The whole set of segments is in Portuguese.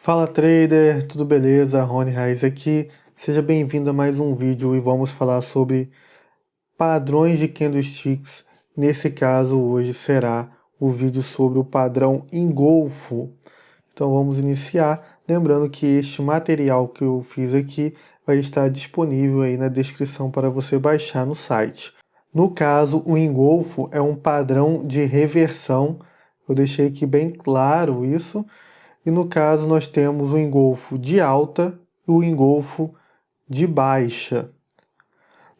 Fala trader, tudo beleza? Rony Raiz aqui. Seja bem-vindo a mais um vídeo e vamos falar sobre padrões de candlesticks. Nesse caso, hoje será o vídeo sobre o padrão engolfo. Então vamos iniciar. Lembrando que este material que eu fiz aqui vai estar disponível aí na descrição para você baixar no site. No caso, o engolfo é um padrão de reversão. Eu deixei aqui bem claro isso. E no caso nós temos o engolfo de alta e o engolfo de baixa.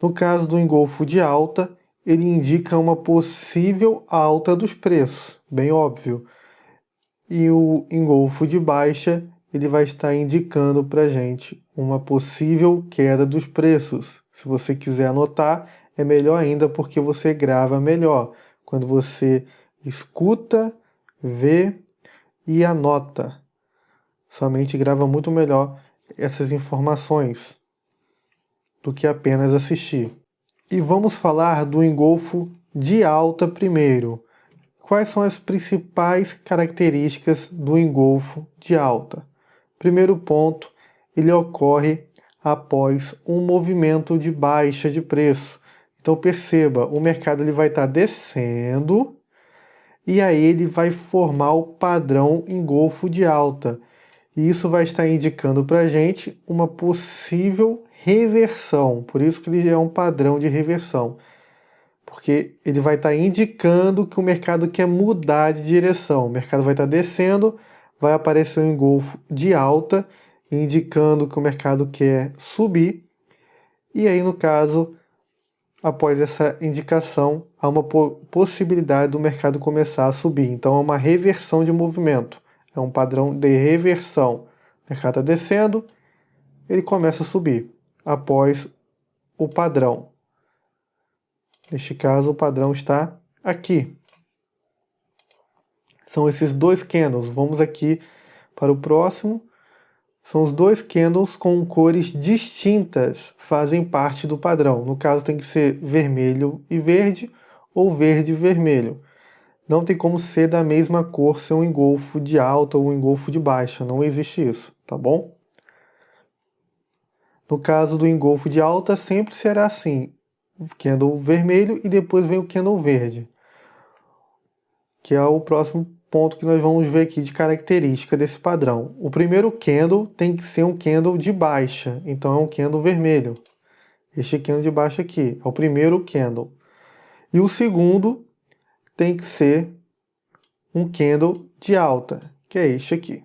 No caso do engolfo de alta, ele indica uma possível alta dos preços, bem óbvio. E o engolfo de baixa, ele vai estar indicando para a gente uma possível queda dos preços. Se você quiser anotar, é melhor ainda porque você grava melhor. Quando você escuta, vê e anota. Sua mente grava muito melhor essas informações do que apenas assistir. E vamos falar do engolfo de alta primeiro. Quais são as principais características do engolfo de alta? Primeiro ponto, ele ocorre após um movimento de baixa de preço. Então perceba, o mercado ele vai estar descendo e aí ele vai formar o padrão engolfo de alta. E isso vai estar indicando para a gente uma possível reversão. Por isso que ele é um padrão de reversão. Porque ele vai estar indicando que o mercado quer mudar de direção. O mercado vai estar descendo, vai aparecer um engolfo de alta, indicando que o mercado quer subir. E aí, no caso, após essa indicação, há uma possibilidade do mercado começar a subir. Então, é uma reversão de movimento. É um padrão de reversão. O mercado está descendo, ele começa a subir após o padrão. Neste caso, o padrão está aqui. São esses dois candles. Vamos aqui para o próximo. São os dois candles com cores distintas, fazem parte do padrão. No caso, tem que ser vermelho e verde ou verde e vermelho. Não tem como ser da mesma cor, ser um engolfo de alta ou um engolfo de baixa. Não existe isso, tá bom? No caso do engolfo de alta, sempre será assim. O candle vermelho e depois vem o candle verde. Que é o próximo ponto que nós vamos ver aqui de característica desse padrão. O primeiro candle tem que ser um candle de baixa. Então é um candle vermelho. Este candle de baixa aqui é o primeiro candle. E o segundo tem que ser um candle de alta, que é este aqui.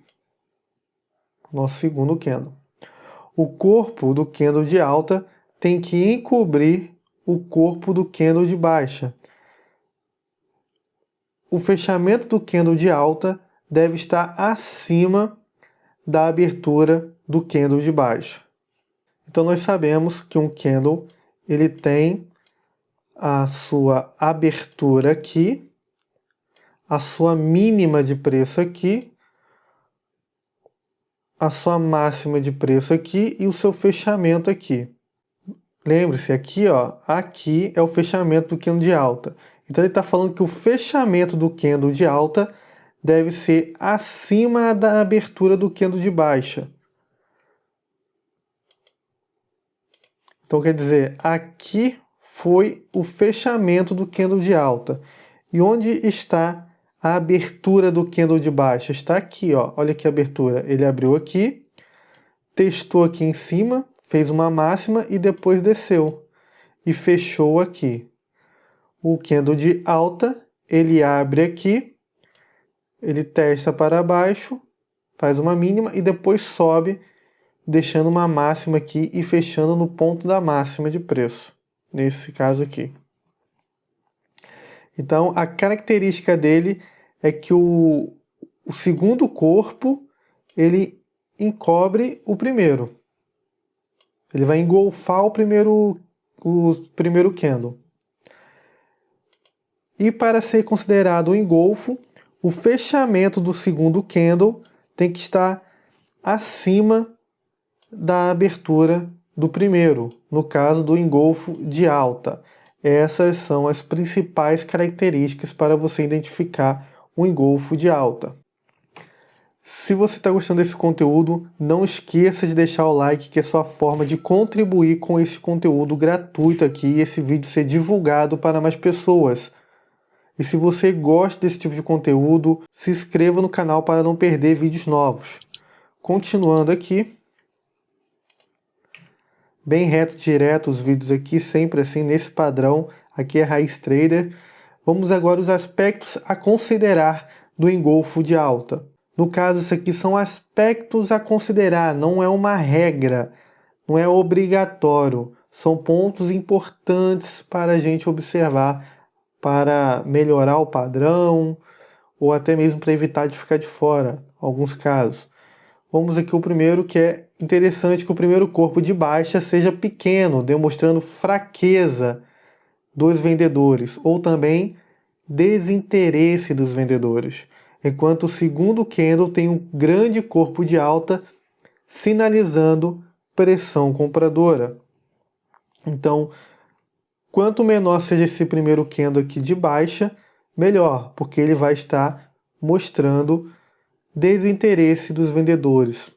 Nosso segundo candle. O corpo do candle de alta tem que encobrir o corpo do candle de baixa. O fechamento do candle de alta deve estar acima da abertura do candle de baixa. Então nós sabemos que um candle ele tem a sua abertura aqui, a sua mínima de preço aqui, a sua máxima de preço aqui e o seu fechamento aqui. Lembre-se, aqui, ó, aqui é o fechamento do candle de alta. Então ele está falando que o fechamento do candle de alta deve ser acima da abertura do candle de baixa. Então quer dizer, aqui foi o fechamento do candle de alta. E onde está a abertura do candle de baixa? Está aqui, ó. Olha aqui a abertura. Ele abriu aqui, testou aqui em cima, fez uma máxima e depois desceu. E fechou aqui. O candle de alta, ele abre aqui, ele testa para baixo, faz uma mínima e depois sobe, deixando uma máxima aqui e fechando no ponto da máxima de preço, nesse caso aqui. Então, a característica dele é que o segundo corpo, ele encobre o primeiro. Ele vai engolfar o primeiro candle. E para ser considerado um engolfo, o fechamento do segundo candle tem que estar acima da abertura do primeiro, no caso do engolfo de alta. Essas são as principais características para você identificar o engolfo de alta. Se você está gostando desse conteúdo, não esqueça de deixar o like, que é sua forma de contribuir com esse conteúdo gratuito aqui e esse vídeo ser divulgado para mais pessoas. E se você gosta desse tipo de conteúdo, se inscreva no canal para não perder vídeos novos. Continuando aqui, bem reto, direto os vídeos aqui, sempre assim, nesse padrão. Aqui é Raiz Trader. Vamos agora aos aspectos a considerar do engolfo de alta. No caso, isso aqui são aspectos a considerar, não é uma regra, não é obrigatório. São pontos importantes para a gente observar, para melhorar o padrão, ou até mesmo para evitar de ficar de fora, alguns casos. Vamos aqui o primeiro, que é interessante que o primeiro corpo de baixa seja pequeno, demonstrando fraqueza dos vendedores, ou também desinteresse dos vendedores, enquanto o segundo candle tem um grande corpo de alta, sinalizando pressão compradora. Então, quanto menor seja esse primeiro candle aqui de baixa, melhor, porque ele vai estar mostrando desinteresse dos vendedores.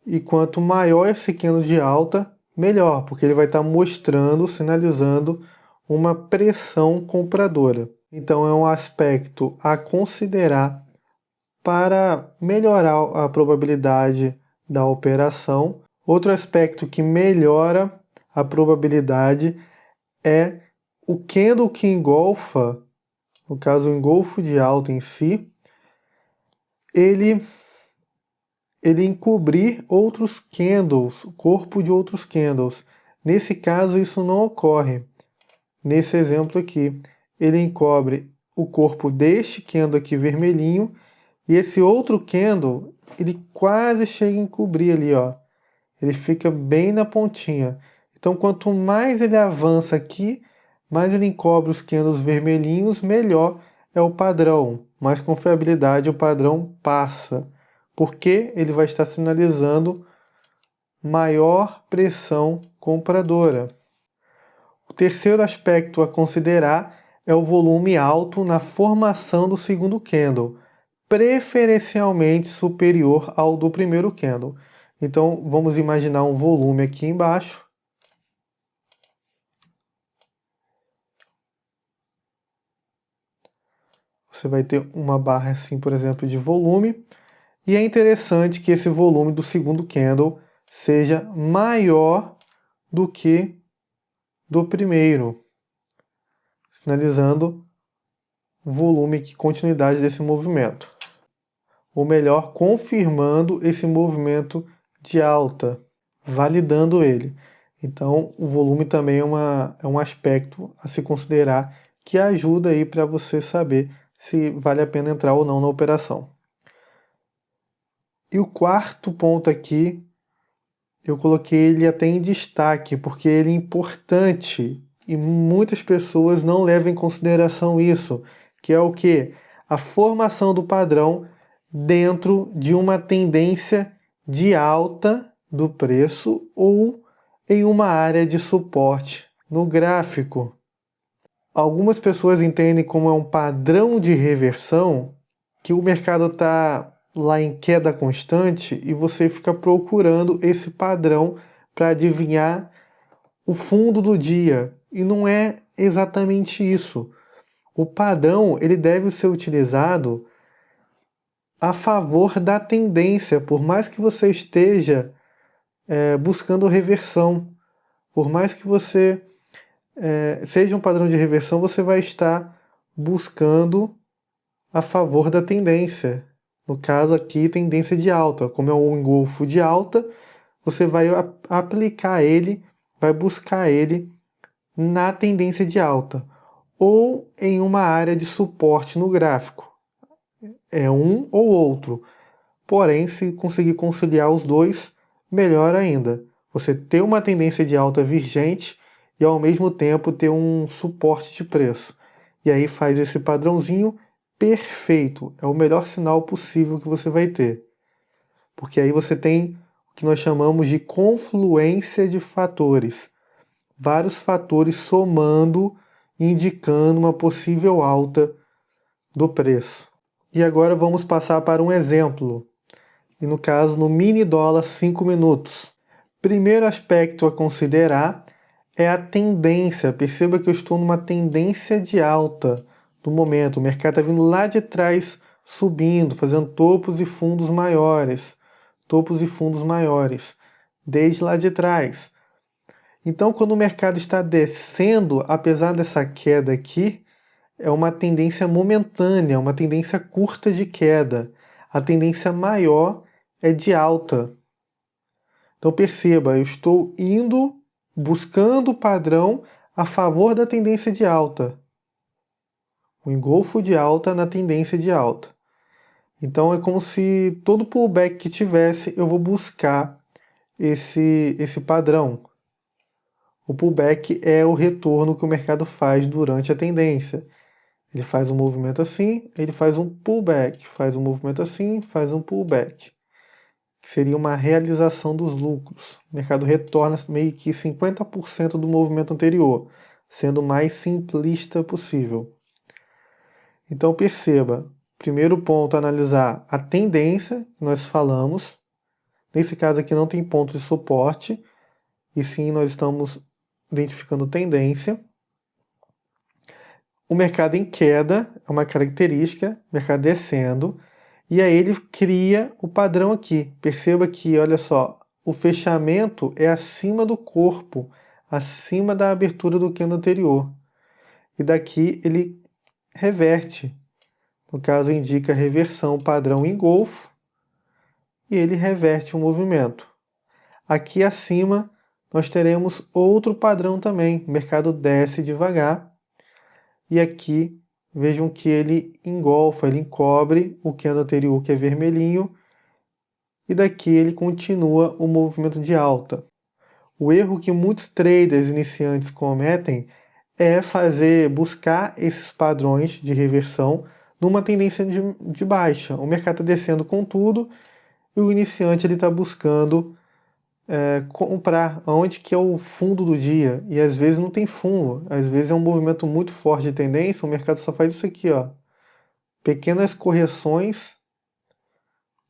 E quanto maior esse candle de alta, melhor, porque ele vai estar mostrando, sinalizando uma pressão compradora. Então é um aspecto a considerar para melhorar a probabilidade da operação. Outro aspecto que melhora a probabilidade é o candle que engolfa, no caso o engolfo de alta em si, ele encobrir outros candles, o corpo de outros candles. Nesse caso isso não ocorre. Nesse exemplo aqui, ele encobre o corpo deste candle aqui vermelhinho, e esse outro candle, ele quase chega a encobrir ali, ó. Ele fica bem na pontinha. Então, quanto mais ele avança aqui, mais ele encobre os candles vermelhinhos, melhor é o padrão. Mais confiabilidade o padrão passa, porque ele vai estar sinalizando maior pressão compradora. O terceiro aspecto a considerar é o volume alto na formação do segundo candle, preferencialmente superior ao do primeiro candle. Então, vamos imaginar um volume aqui embaixo. Você vai ter uma barra assim, por exemplo, de volume. E é interessante que esse volume do segundo candle seja maior do que do primeiro, sinalizando volume e continuidade desse movimento. Ou melhor, confirmando esse movimento de alta, validando ele. Então, o volume também é um aspecto a se considerar que ajuda aí para você saber se vale a pena entrar ou não na operação. E o quarto ponto aqui, eu coloquei ele até em destaque, porque ele é importante e muitas pessoas não levam em consideração isso, que é o que? A formação do padrão dentro de uma tendência de alta do preço ou em uma área de suporte no gráfico. Algumas pessoas entendem como é um padrão de reversão, que o mercado está lá em queda constante e você fica procurando esse padrão para adivinhar o fundo do dia. E não é exatamente isso. O padrão ele deve ser utilizado a favor da tendência, por mais que você esteja buscando reversão, por mais que você seja um padrão de reversão, você vai estar buscando a favor da tendência. No caso aqui, tendência de alta. Como é um engolfo de alta, você vai aplicar ele, vai buscar ele na tendência de alta ou em uma área de suporte no gráfico. É um ou outro. Porém, se conseguir conciliar os dois, melhor ainda. Você ter uma tendência de alta vigente e ao mesmo tempo ter um suporte de preço. E aí faz esse padrãozinho perfeito. É o melhor sinal possível que você vai ter. Porque aí você tem o que nós chamamos de confluência de fatores. Vários fatores somando, indicando uma possível alta do preço. E agora vamos passar para um exemplo. e no caso no mini dólar 5 minutos. Primeiro aspecto a considerar é a tendência. Perceba que eu estou numa tendência de alta no momento. O mercado está vindo lá de trás subindo, fazendo topos e fundos maiores. Topos e fundos maiores, desde lá de trás. Então, quando o mercado está descendo, apesar dessa queda aqui, é uma tendência momentânea, uma tendência curta de queda. A tendência maior é de alta. Então perceba, eu estou indo, buscando o padrão a favor da tendência de alta. O engolfo de alta na tendência de alta. Então é como se todo pullback que tivesse, eu vou buscar esse padrão. O pullback é o retorno que o mercado faz durante a tendência. Ele faz um movimento assim, ele faz um pullback, faz um movimento assim, faz um pullback. Que seria uma realização dos lucros. O mercado retorna meio que 50% do movimento anterior, sendo o mais simplista possível. Então perceba, primeiro ponto, analisar a tendência que nós falamos. Nesse caso aqui não tem ponto de suporte, e sim nós estamos identificando tendência. O mercado em queda é uma característica, o mercado descendo, e aí ele cria o padrão aqui. Perceba que, olha só, o fechamento é acima do corpo, acima da abertura do candle anterior. E daqui ele reverte. No caso, indica reversão padrão engolfo, e ele reverte o movimento. Aqui acima, nós teremos outro padrão também. O mercado desce devagar, e aqui vejam que ele engolfa, ele encobre o candle anterior, que é vermelhinho, e daqui ele continua o movimento de alta. O erro que muitos traders iniciantes cometem é buscar esses padrões de reversão numa tendência de baixa. O mercado está descendo com tudo e o iniciante está buscando comprar onde que é o fundo do dia, e às vezes não tem fundo, às vezes é um movimento muito forte de tendência, o mercado só faz isso aqui, ó, pequenas correções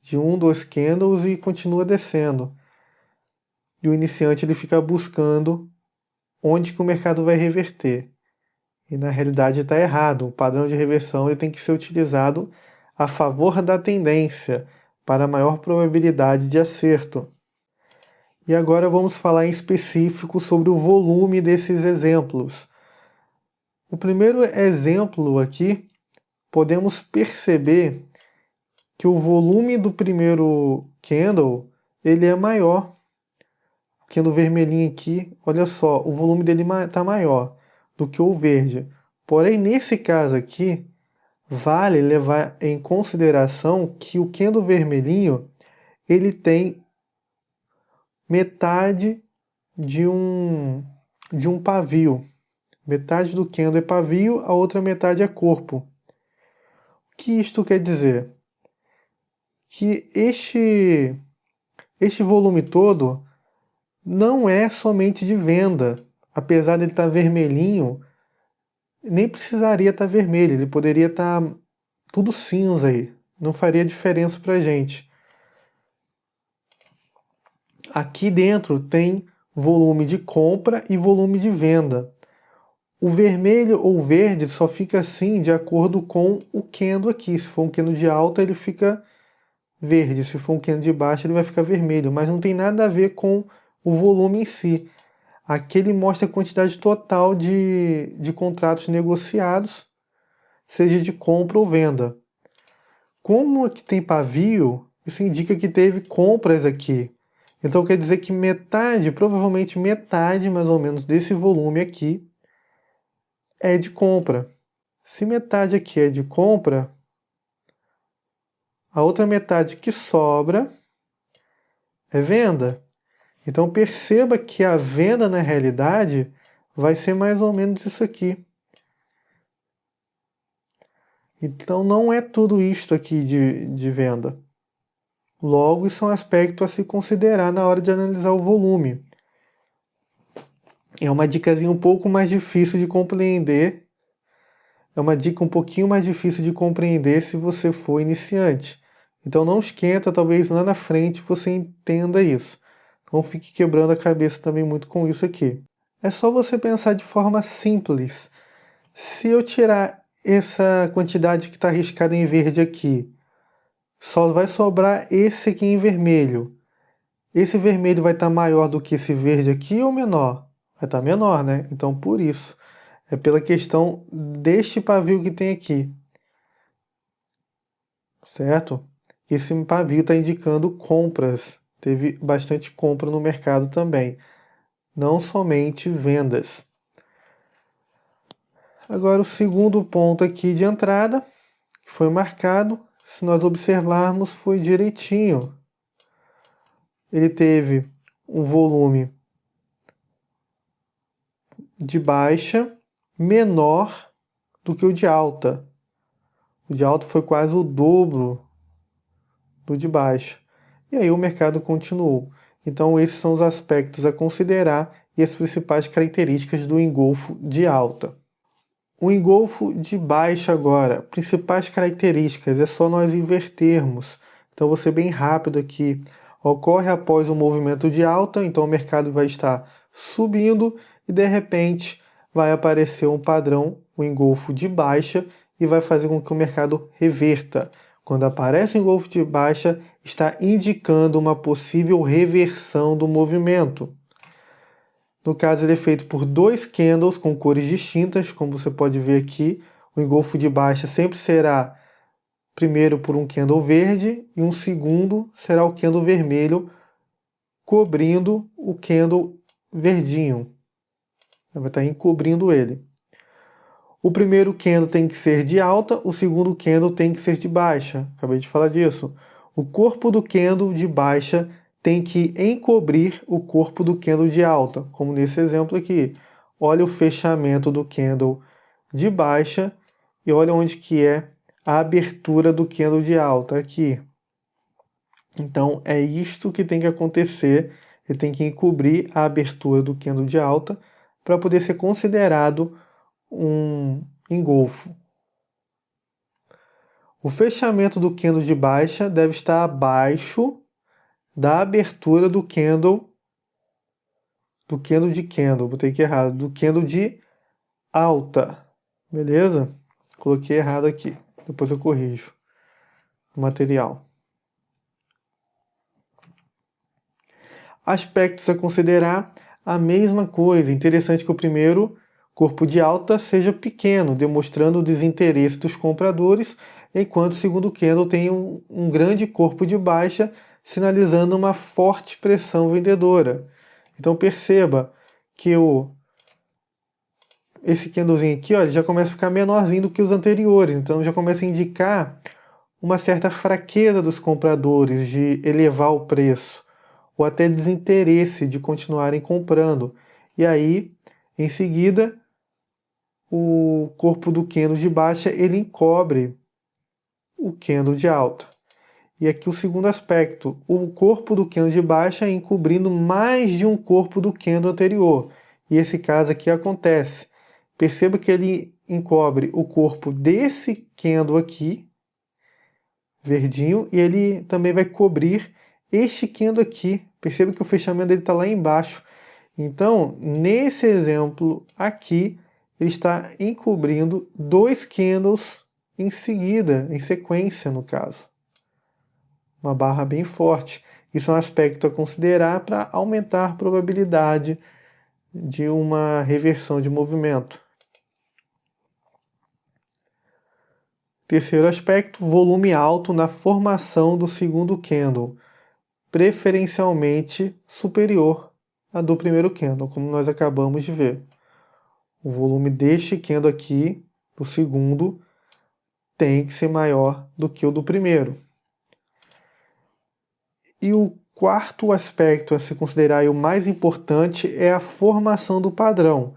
de 1, 2 candles e continua descendo. E o iniciante ele fica buscando onde que o mercado vai reverter. E na realidade está errado. O padrão de reversão ele tem que ser utilizado a favor da tendência, para maior probabilidade de acerto. E agora vamos falar em específico sobre o volume desses exemplos. O primeiro exemplo aqui, podemos perceber que o volume do primeiro candle ele é maior. O candle vermelhinho aqui, olha só, o volume dele está maior do que o verde. Porém, nesse caso aqui, vale levar em consideração que o candle vermelhinho ele tem metade de um pavio. Metade do candle é pavio, a outra metade é corpo. O que isto quer dizer? Que este volume todo não é somente de venda. Apesar de ele estar vermelhinho, nem precisaria estar vermelho, ele poderia estar tudo cinza aí. Não faria diferença para a gente. Aqui dentro tem volume de compra e volume de venda. O vermelho ou verde só fica assim de acordo com o candle aqui. Se for um candle de alta, ele fica verde. Se for um candle de baixa, ele vai ficar vermelho. Mas não tem nada a ver com o volume em si. Aqui ele mostra a quantidade total de contratos negociados, seja de compra ou venda. Como aqui tem pavio, isso indica que teve compras aqui. Então quer dizer que metade, provavelmente metade mais ou menos desse volume aqui é de compra. Se metade aqui é de compra, a outra metade que sobra é venda. Então perceba que a venda na realidade vai ser mais ou menos isso aqui. Então não é tudo isto aqui de venda. Logo, isso é um aspecto a se considerar na hora de analisar o volume. É uma dicasinha um pouco mais difícil de compreender. É uma dica um pouquinho mais difícil de compreender se você for iniciante. Então não esquenta, talvez lá na frente você entenda isso. Não fique quebrando a cabeça também muito com isso aqui. É só você pensar de forma simples. Se eu tirar essa quantidade que está riscada em verde aqui, só vai sobrar esse aqui em vermelho. Esse vermelho vai estar maior do que esse verde aqui ou menor? Vai estar menor, né? Então por isso. É pela questão deste pavio que tem aqui. Certo? Esse pavio está indicando compras. Teve bastante compra no mercado também. Não somente vendas. Agora o segundo ponto aqui de entrada, que foi marcado, se nós observarmos, foi direitinho. Ele teve um volume de baixa menor do que o de alta. O de alta foi quase o dobro do de baixa. E aí o mercado continuou. Então esses são os aspectos a considerar e as principais características do engolfo de alta. O engolfo de baixa agora, principais características, é só nós invertermos. Então vou ser bem rápido aqui. Ocorre após o movimento de alta, então o mercado vai estar subindo e de repente vai aparecer um padrão, o engolfo de baixa, e vai fazer com que o mercado reverta. Quando aparece o engolfo de baixa, está indicando uma possível reversão do movimento. No caso, ele é feito por dois candles com cores distintas, como você pode ver aqui. O engolfo de baixa sempre será primeiro por um candle verde e um segundo será o candle vermelho cobrindo o candle verdinho. Vai estar encobrindo ele. O primeiro candle tem que ser de alta, o segundo candle tem que ser de baixa. Acabei de falar disso. O corpo do candle de baixa tem que encobrir o corpo do candle de alta, como nesse exemplo aqui. Olha o fechamento do candle de baixa e olha onde que é a abertura do candle de alta, aqui. Então é isto que tem que acontecer, ele tem que encobrir a abertura do candle de alta para poder ser considerado um engolfo. O fechamento do candle de baixa deve estar abaixo da abertura do candle de candle, botei aqui errado, do candle de alta, beleza? Coloquei errado aqui, depois eu corrijo o material. Aspectos a considerar, a mesma coisa, interessante que o primeiro corpo de alta seja pequeno, demonstrando o desinteresse dos compradores, enquanto o segundo candle tem um grande corpo de baixa, sinalizando uma forte pressão vendedora. Então perceba que esse candlezinho aqui, ó, ele já começa a ficar menorzinho do que os anteriores, então já começa a indicar uma certa fraqueza dos compradores de elevar o preço, ou até desinteresse de continuarem comprando. E aí, em seguida, o corpo do candle de baixa ele encobre o candle de alta. E aqui o segundo aspecto, o corpo do candle de baixa encobrindo mais de um corpo do candle anterior. E esse caso aqui acontece. Perceba que ele encobre o corpo desse candle aqui, verdinho, e ele também vai cobrir este candle aqui. Perceba que o fechamento dele está lá embaixo. Então, nesse exemplo aqui, ele está encobrindo dois candles em seguida, em sequência no caso. Uma barra bem forte. Isso é um aspecto a considerar para aumentar a probabilidade de uma reversão de movimento. Terceiro aspecto, volume alto na formação do segundo candle, preferencialmente superior à do primeiro candle, como nós acabamos de ver. O volume deste candle aqui, do segundo, tem que ser maior do que o do primeiro. E o quarto aspecto a se considerar e o mais importante é a formação do padrão.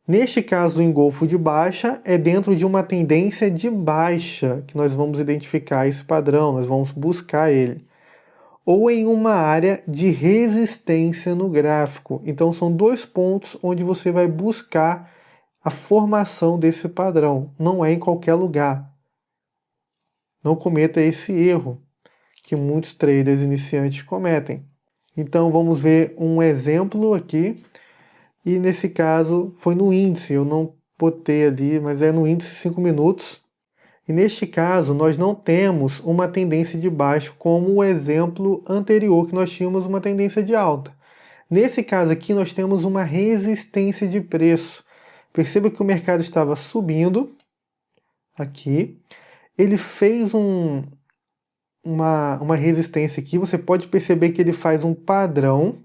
Neste caso do engolfo de baixa, é dentro de uma tendência de baixa que nós vamos identificar esse padrão, nós vamos buscar ele. Ou em uma área de resistência no gráfico. Então são dois pontos onde você vai buscar a formação desse padrão. Não é em qualquer lugar. Não cometa esse erro. que muitos traders iniciantes cometem. Então vamos ver um exemplo aqui, e nesse caso foi no índice, eu não botei ali, mas é no índice 5 minutos. E neste caso nós não temos uma tendência de baixo como o exemplo anterior que nós tínhamos uma tendência de alta. Nesse caso aqui nós temos uma resistência de preço. Perceba que o mercado estava subindo aqui, ele fez uma resistência aqui, você pode perceber que ele faz um padrão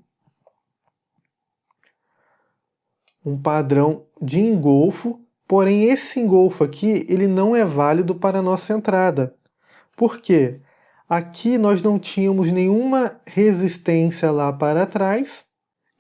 de engolfo, porém esse engolfo aqui ele não é válido para a nossa entrada. Por quê? Aqui nós não tínhamos nenhuma resistência lá para trás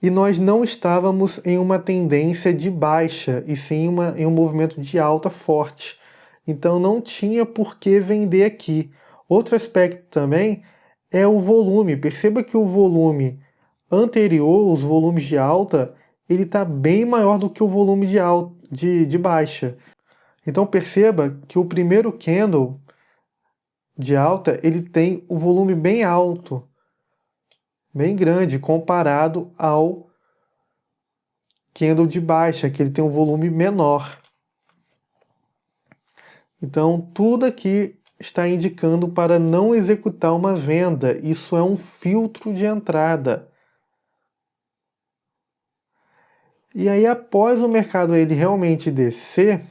e nós não estávamos em uma tendência de baixa, e sim em um movimento de alta forte. Então não tinha por que vender aqui. Outro aspecto também é o volume. Perceba que o volume anterior, os volumes de alta, ele está bem maior do que o volume de baixa. Então perceba que o primeiro candle de alta, ele tem o volume bem alto, bem grande, comparado ao candle de baixa, que ele tem um volume menor. Então tudo aqui está indicando para não executar uma venda. Isso é um filtro de entrada. E aí, após o mercado ele realmente descer,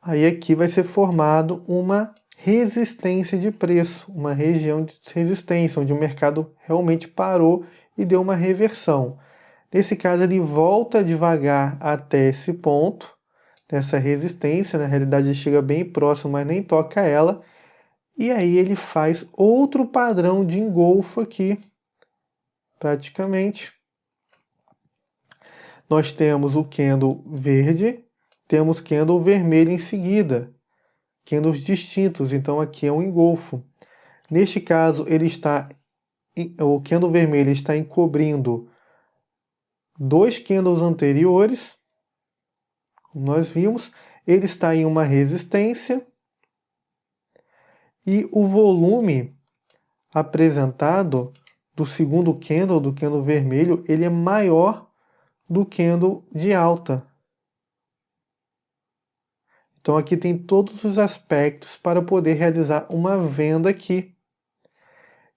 aí aqui vai ser formado uma resistência de preço, uma região de resistência, onde o mercado realmente parou e deu uma reversão. Nesse caso, ele volta devagar até esse ponto, dessa resistência, na realidade ele chega bem próximo, mas nem toca ela, e aí ele faz outro padrão de engolfo aqui, praticamente. Nós temos o candle verde, temos candle vermelho em seguida, candles distintos, então aqui é um engolfo. Neste caso, o candle vermelho está encobrindo dois candles anteriores, como nós vimos, ele está em uma resistência, e o volume apresentado do segundo candle, do candle vermelho, ele é maior do candle de alta. Então aqui tem todos os aspectos para poder realizar uma venda aqui.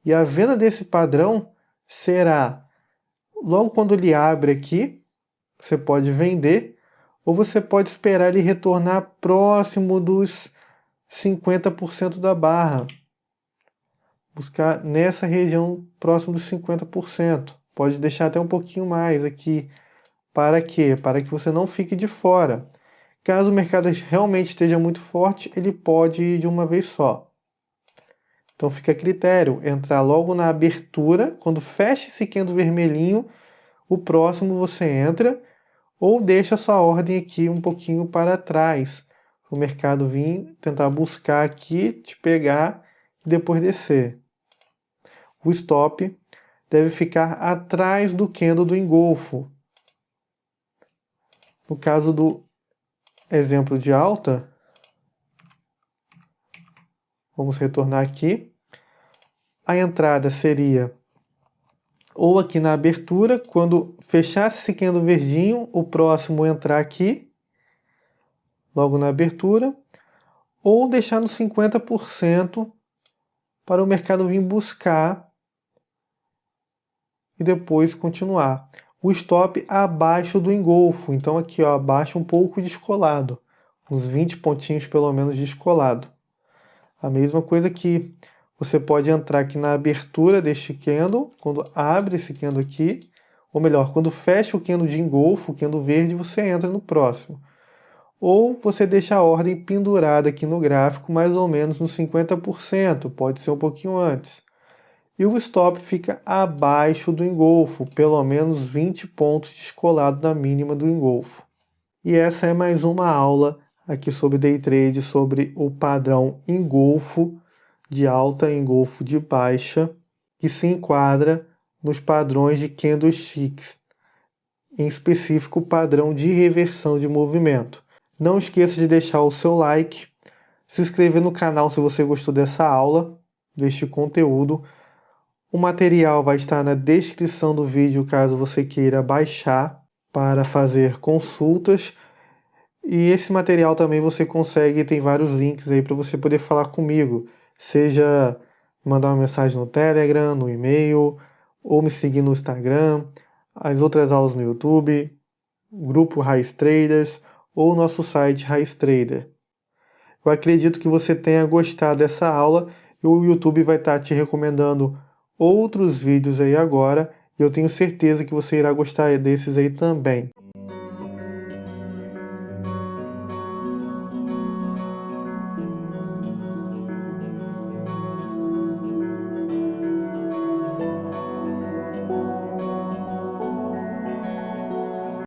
E a venda desse padrão será logo quando ele abre aqui, você pode vender, ou você pode esperar ele retornar próximo dos 50% da barra. Buscar nessa região próximo dos 50%. Pode deixar até um pouquinho mais aqui. Para quê? Para que você não fique de fora. Caso o mercado realmente esteja muito forte, ele pode ir de uma vez só. Então fica a critério, entrar logo na abertura, quando fecha esse candle vermelhinho, o próximo você entra, ou deixa a sua ordem aqui um pouquinho para trás. O mercado vir tentar buscar aqui, te pegar e depois descer. O stop deve ficar atrás do candle do engolfo. No caso do exemplo de alta, vamos retornar aqui. A entrada seria ou aqui na abertura, quando fechasse esse candle verdinho, o próximo entrar aqui, logo na abertura, ou deixar no 50% para o mercado vir buscar e depois continuar. O stop abaixo do engolfo, então aqui ó, abaixo um pouco descolado, uns 20 pontinhos pelo menos descolado. A mesma coisa aqui, você pode entrar aqui na abertura deste candle, quando abre esse candle aqui, ou melhor, quando fecha o candle de engolfo, o candle verde, você entra no próximo. Ou você deixa a ordem pendurada aqui no gráfico, mais ou menos nos 50%, pode ser um pouquinho antes. E o stop fica abaixo do engolfo, pelo menos 20 pontos descolado da mínima do engolfo. E essa é mais uma aula aqui sobre day trade, sobre o padrão engolfo de alta e engolfo de baixa, que se enquadra nos padrões de candlesticks, em específico o padrão de reversão de movimento. Não esqueça de deixar o seu like, se inscrever no canal se você gostou dessa aula, deste conteúdo. O material vai estar na descrição do vídeo caso você queira baixar para fazer consultas. E esse material também você consegue, tem vários links aí para você poder falar comigo, seja mandar uma mensagem no Telegram, no e-mail, ou me seguir no Instagram, as outras aulas no YouTube, o grupo Raiz Traders ou nosso site Raiz Trader. Eu acredito que você tenha gostado dessa aula e o YouTube vai estar te recomendando outros vídeos aí agora e eu tenho certeza que você irá gostar desses aí também.